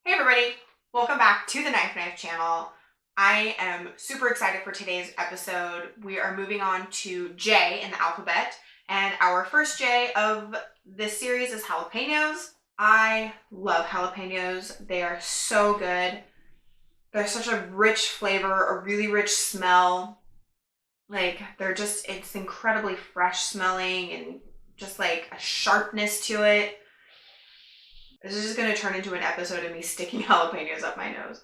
Hey everybody, welcome back to the Knife channel. I am super excited for today's episode. We are moving on to J in the alphabet, and our first J of this series is jalapenos. I love jalapenos. They are so good. They're such a rich flavor, a really rich smell. Like it's incredibly fresh smelling and just like a sharpness to it. This is just going to turn into an episode of me sticking jalapenos up my nose,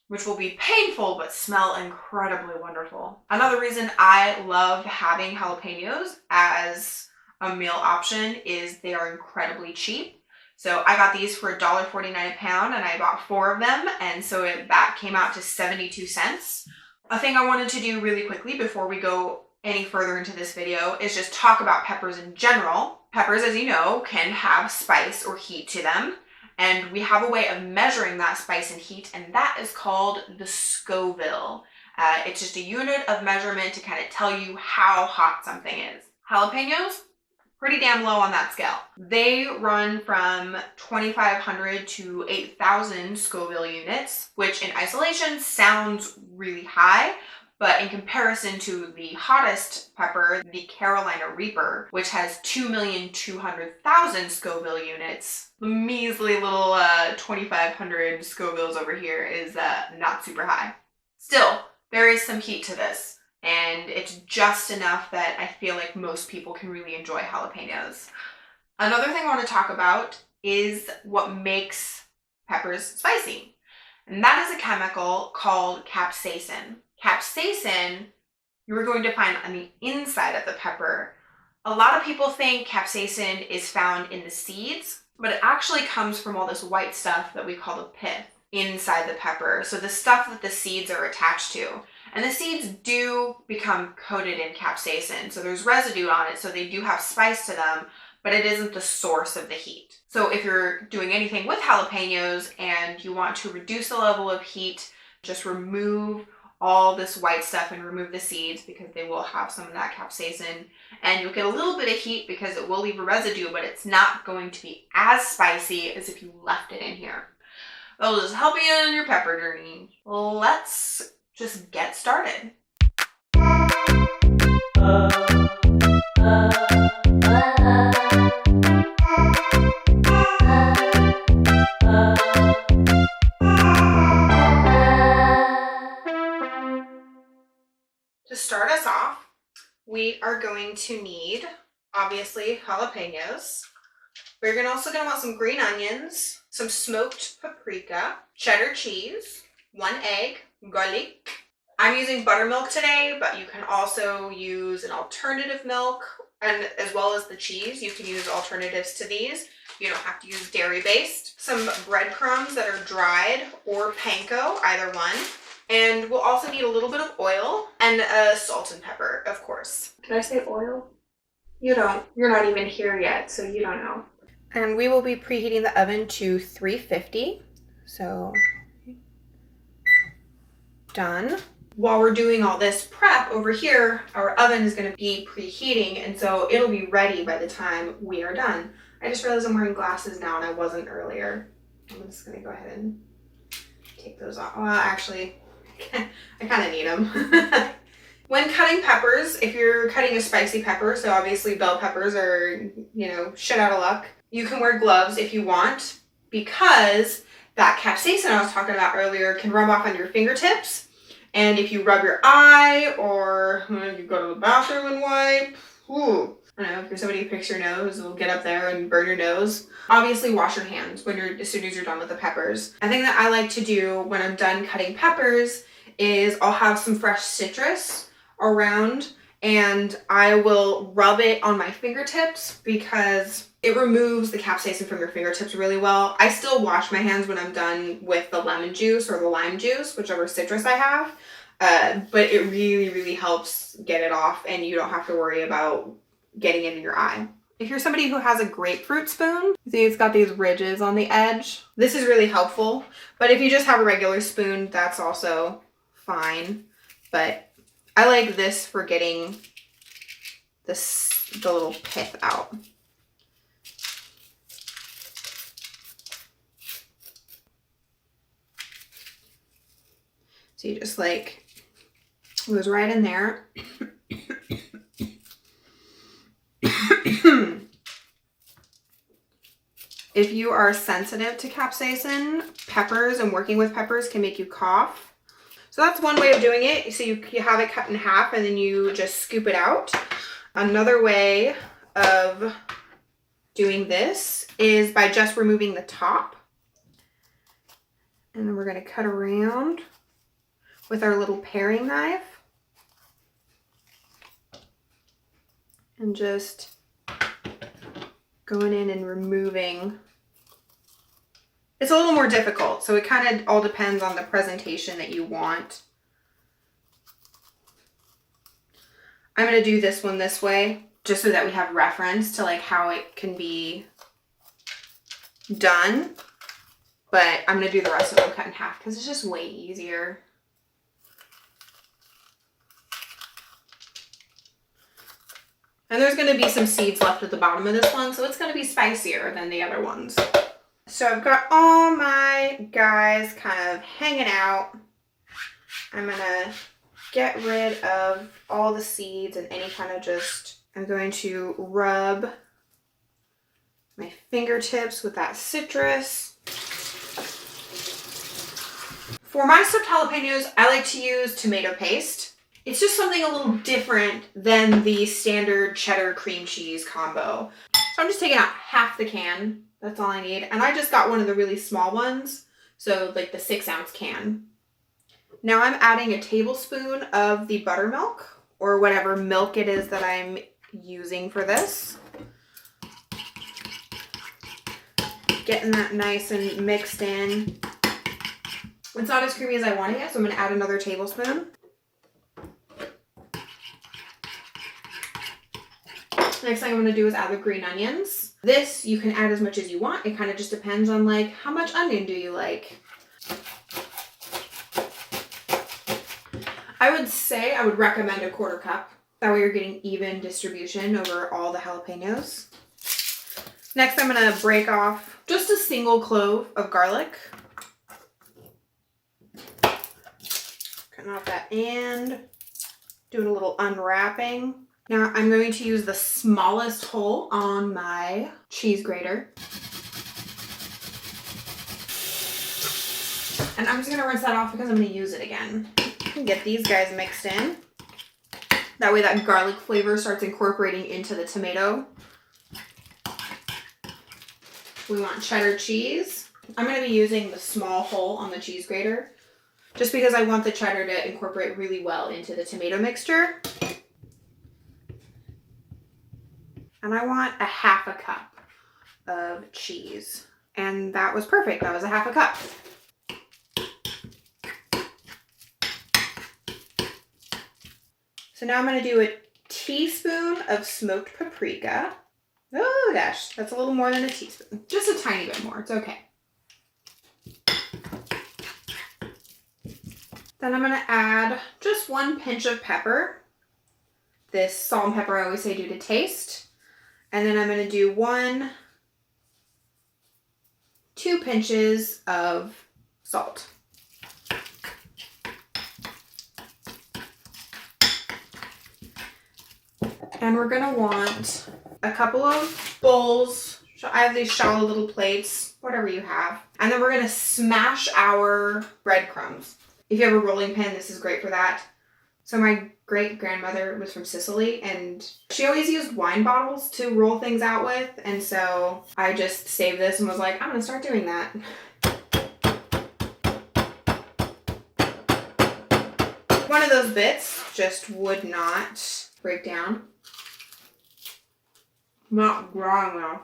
which will be painful but smell incredibly wonderful. Another reason I love having jalapenos as a meal option is they are incredibly cheap. So I got these for $1.49 a pound and I bought 4 of them, and so that came out to 72 cents. A thing I wanted to do really quickly before we go any further into this video is just talk about peppers in general. Peppers, as you know, can have spice or heat to them, and we have a way of measuring that spice and heat, and that is called the Scoville. It's just a unit of measurement to kind of tell you how hot something is. Jalapenos, pretty damn low on that scale. They run from 2,500 to 8,000 Scoville units, which in isolation sounds really high, but in comparison to the hottest pepper, the Carolina Reaper, which has 2,200,000 Scoville units, the measly little 2,500 Scovilles over here is not super high. Still, there is some heat to this, and it's just enough that I feel like most people can really enjoy jalapenos. Another thing I want to talk about is what makes peppers spicy, and that is a chemical called capsaicin. Capsaicin, you are going to find on the inside of the pepper. A lot of people think capsaicin is found in the seeds, but it actually comes from all this white stuff that we call the pith inside the pepper. So the stuff that the seeds are attached to. And the seeds do become coated in capsaicin. So there's residue on it, so they do have spice to them, but it isn't the source of the heat. So if you're doing anything with jalapenos and you want to reduce the level of heat, just remove all this white stuff and remove the seeds, because they will have some of that capsaicin, and you'll get a little bit of heat because it will leave a residue, but it's not going to be as spicy as if you left it in here. That'll just help you on your pepper journey. Let's just get started. To start us off, we are going to need, obviously, jalapenos. We're also going to want some green onions, some smoked paprika, cheddar cheese, 1 egg, garlic. I'm using buttermilk today, but you can also use an alternative milk, and as well as the cheese. You can use alternatives to these. You don't have to use dairy-based. Some breadcrumbs that are dried or panko, either one. And we'll also need a little bit of oil and salt and pepper, of course. Did I say oil? You don't. You're not even here yet, so you don't know. And we will be preheating the oven to 350. So, done. While we're doing all this prep over here, our oven is going to be preheating, and so it'll be ready by the time we are done. I just realized I'm wearing glasses now and I wasn't earlier. I'm just going to go ahead and take those off. Well, actually, I kind of need them. When cutting peppers, if you're cutting a spicy pepper, so obviously bell peppers are, shit out of luck, you can wear gloves if you want, because that capsaicin I was talking about earlier can rub off on your fingertips. And if you rub your eye, or you go to the bathroom and wipe, I don't know, if you're somebody who picks your nose, it'll get up there and burn your nose. Obviously wash your hands as soon as you're done with the peppers. A thing that I like to do when I'm done cutting peppers is I'll have some fresh citrus around, and I will rub it on my fingertips because it removes the capsaicin from your fingertips really well. I still wash my hands when I'm done with the lemon juice or the lime juice, whichever citrus I have, but it really, really helps get it off, and you don't have to worry about getting it in your eye. If you're somebody who has a grapefruit spoon, see it's got these ridges on the edge. This is really helpful, but if you just have a regular spoon, that's also fine. But I like this for getting the little pith out. So you just like, it goes right in there. If you are sensitive to capsaicin, peppers and working with peppers can make you cough. So that's one way of doing it. So you have it cut in half and then you just scoop it out. Another way of doing this is by just removing the top. And then we're going to cut around with our little paring knife. And just going in and removing. It's a little more difficult, so it kind of all depends on the presentation that you want. I'm going to do this one this way, just so that we have reference to like how it can be done. But I'm going to do the rest of them cut in half because it's just way easier. And there's going to be some seeds left at the bottom of this one, so it's going to be spicier than the other ones. So I've got all my guys kind of hanging out. I'm going to get rid of all the seeds and any kind of I'm going to rub my fingertips with that citrus. For my stuffed jalapenos, I like to use tomato paste. It's just something a little different than the standard cheddar cream cheese combo. So I'm just taking out half the can. That's all I need. And I just got one of the really small ones. So like the 6-ounce can. Now I'm adding a tablespoon of the buttermilk or whatever milk it is that I'm using for this. Getting that nice and mixed in. It's not as creamy as I want it yet, so I'm going to add another tablespoon. Next thing I'm going to do is add the green onions. This you can add as much as you want. It kind of just depends on like how much onion do you like. I would say I would recommend a 1/4 cup. That way you're getting even distribution over all the jalapenos. Next I'm going to break off just a single clove of garlic. Cutting off that end. Doing a little unwrapping. Now I'm going to use the smallest hole on my cheese grater. And I'm just going to rinse that off because I'm going to use it again. Get these guys mixed in. That way that garlic flavor starts incorporating into the tomato. We want cheddar cheese. I'm going to be using the small hole on the cheese grater just because I want the cheddar to incorporate really well into the tomato mixture. And I want a 1/2 cup of cheese. And that was perfect. That was a 1/2 cup. So now I'm going to do a teaspoon of smoked paprika. Oh gosh, that's a little more than a teaspoon. Just a tiny bit more. It's okay. Then I'm going to add just 1 pinch of pepper. This salt and pepper I always say do to taste. And then I'm going to do 2 pinches of salt. And we're going to want a couple of bowls. I have these shallow little plates, whatever you have. And then we're going to smash our breadcrumbs. If you have a rolling pin, this is great for that. So my great-grandmother was from Sicily, and she always used wine bottles to roll things out with. And so I just saved this and was like, I'm going to start doing that. One of those bits just would not break down. Not dry enough.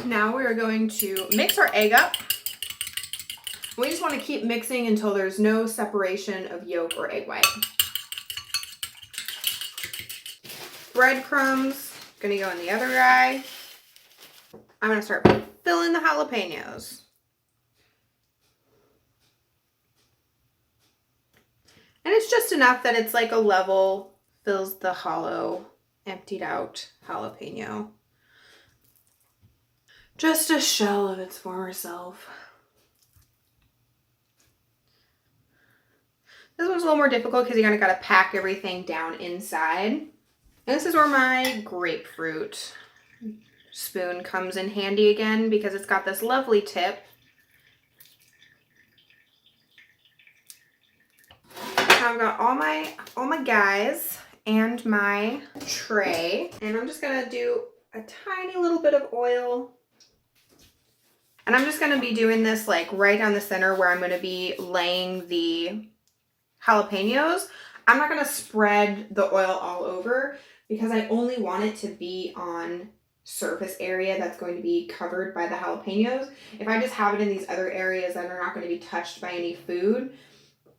Now we're going to mix our egg up. We just want to keep mixing until there's no separation of yolk or egg white. Breadcrumbs, gonna go in the other guy. I'm gonna start filling the jalapenos. And it's just enough that it's like a level, fills the hollow emptied out jalapeno. Just a shell of its former self. This one's a little more difficult because you kind of got to pack everything down inside. And this is where my grapefruit spoon comes in handy again because it's got this lovely tip. I've got all my guys and my tray, and I'm just gonna do a tiny little bit of oil. And I'm just gonna be doing this like right down the center where I'm gonna be laying the jalapenos. I'm not gonna spread the oil all over because I only want it to be on surface area that's going to be covered by the jalapenos. If I just have it in these other areas that are not going to be touched by any food,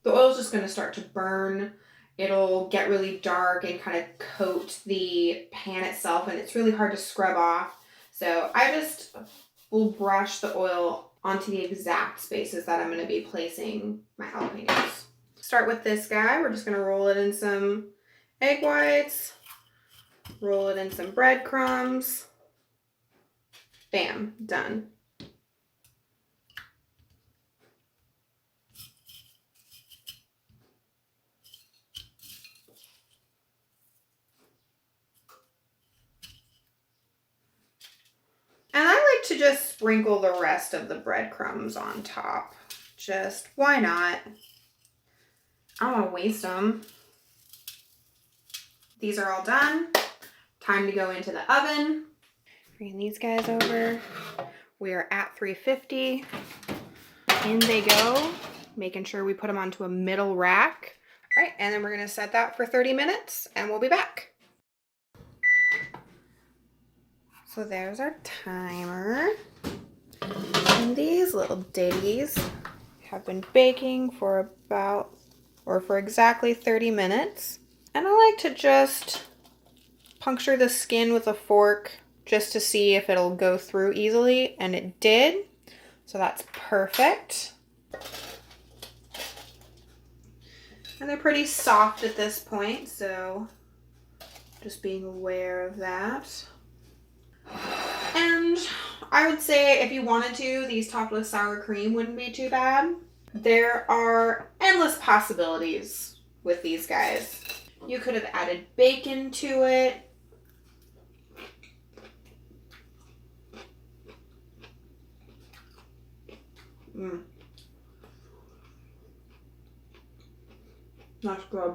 the oil's just going to start to burn. It'll get really dark and kind of coat the pan itself, and it's really hard to scrub off. So I just will brush the oil onto the exact spaces that I'm going to be placing my jalapenos. Start with this guy. We're just going to roll it in some egg whites, roll it in some breadcrumbs. Bam, done. And I like to just sprinkle the rest of the breadcrumbs on top. Just, why not? I don't want to waste them. These are all done. Time to go into the oven. Bring these guys over. We are at 350. In they go. Making sure we put them onto a middle rack. All right, and then we're going to set that for 30 minutes, and we'll be back. So there's our timer. And these little ditties have been baking for for exactly 30 minutes. And I like to just puncture the skin with a fork just to see if it'll go through easily, and it did. So that's perfect. And they're pretty soft at this point, so just being aware of that. And I would say if you wanted to, these topped with sour cream wouldn't be too bad. There are endless possibilities with these guys. You could have added bacon to it. That's good.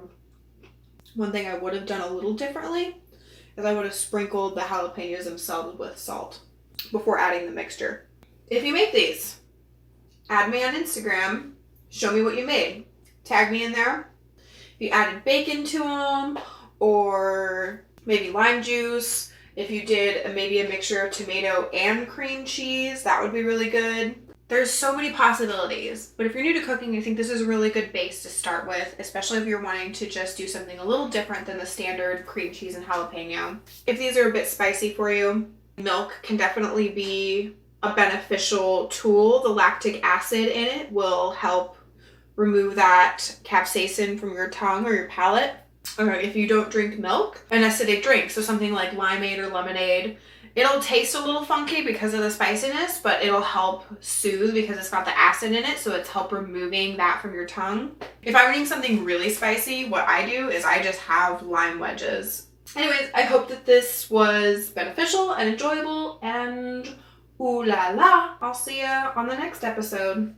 One thing I would have done a little differently is I would have sprinkled the jalapenos themselves with salt before adding the mixture. If you make these, add me on Instagram, show me what you made. Tag me in there. If you added bacon to them, or maybe lime juice. If you did maybe a mixture of tomato and cream cheese, that would be really good. There's so many possibilities, but if you're new to cooking, I think this is a really good base to start with, especially if you're wanting to just do something a little different than the standard cream cheese and jalapeno. If these are a bit spicy for you, milk can definitely be a beneficial tool. The lactic acid in it will help remove that capsaicin from your tongue or your palate. Or if you don't drink milk, an acidic drink, so something like limeade or lemonade, it'll taste a little funky because of the spiciness, but it'll help soothe because it's got the acid in it, so it's help removing that from your tongue. If I'm eating something really spicy, what I do is I just have lime wedges. Anyways, I hope that this was beneficial and enjoyable, and ooh la la, I'll see ya on the next episode.